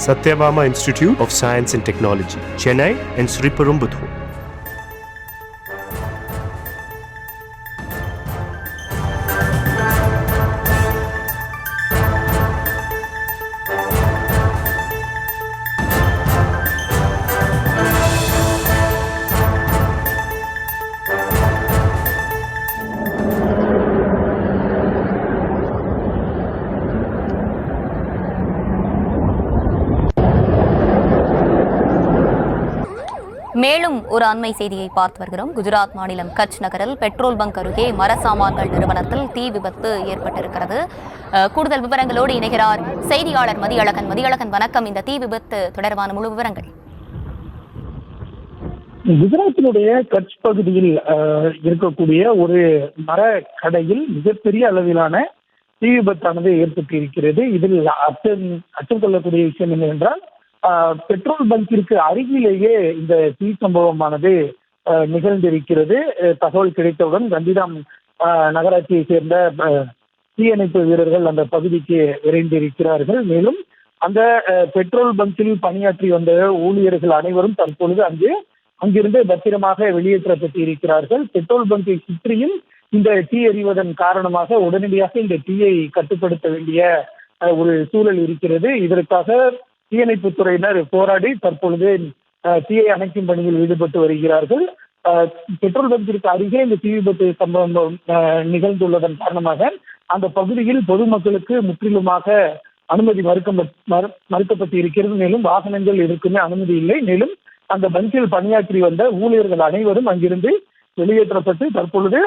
Satyabama Institute of Science and Technology, Chennai and Sriperumbudur. மேலும் ஒரு அண்மை செய்தியை பார்த்து வருகிறோம். குஜராத் மாநிலம் கட்ச் நகரில் பெட்ரோல் பங்க் அருகே மரசாமான்கள் நிறுவனத்தில் தீ விபத்து ஏற்பட்டிருக்கிறது. கூடுதல் விவரங்களோடு இணைகிறார் செய்தியாளர் மதியழகன். மதியழகன், வணக்கம். இந்த தீ விபத்து தொடர்பான முழு விவரங்கள். குஜராத்தினுடைய கட்ச் பகுதியில் இருக்கக்கூடிய ஒரு மர கடையில் மிகப்பெரிய அளவிலான தீ விபத்தானது ஏற்பட்டிருக்கிறது. இதில் அச்சம் கொள்ளக்கூடிய விஷயம் என்னவென்றால், பெட்ரோல் பங்கிற்கு அருகிலேயே இந்த தீ சம்பவமானது நிகழ்ந்திருக்கிறது. தகவல் கிடைத்தவுடன் கந்திராம் நகராட்சியை சேர்ந்த தீயணைப்பு வீரர்கள் அந்த பகுதிக்கு விரைந்திருக்கிறார்கள். மேலும் அந்த பெட்ரோல் பங்கில் பணியாற்றி வந்த ஊழியர்கள் அனைவரும் தற்பொழுது அங்கிருந்து பத்திரமாக வெளியேற்றப்பட்டு இருக்கிறார்கள். பெட்ரோல் பங்கை சுற்றியும் இந்த தீ எறிவதன் காரணமாக உடனடியாக இந்த தீயை கட்டுப்படுத்த வேண்டிய ஒரு சூழல் இருக்கிறது. இதற்காக தீயணைப்பு துறையினர் போராடி தற்பொழுது தீயை அணைக்கும் பணியில் ஈடுபட்டு வருகிறார்கள். பெட்ரோல் பங்கிற்கு அருகே இந்த தீ விபத்து சம்பவம் நிகழ்ந்துள்ளதன் காரணமாக அந்த பகுதியில் பொதுமக்களுக்கு முற்றிலுமாக அனுமதி மறுக்கப்பட்டு இருக்கிறது. மேலும் வாகனங்கள் எதற்குமே அனுமதி இல்லை. மேலும் அந்த பங்கில் பணியாற்றி வந்த ஊழியர்கள் அனைவரும் அங்கிருந்து வெளியேற்றப்பட்டு தற்பொழுது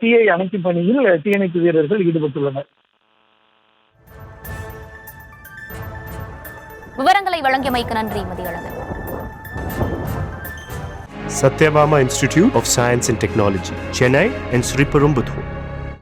தீயை அணைக்கும் பணியில் தீயணைப்பு வீரர்கள் ஈடுபட்டுள்ளனர். விவரங்களை வழங்கியமைக்கு நன்றி Mathiyazhagan. Satyabama Institute of Science and Technology, Chennai and Sriperumbudur.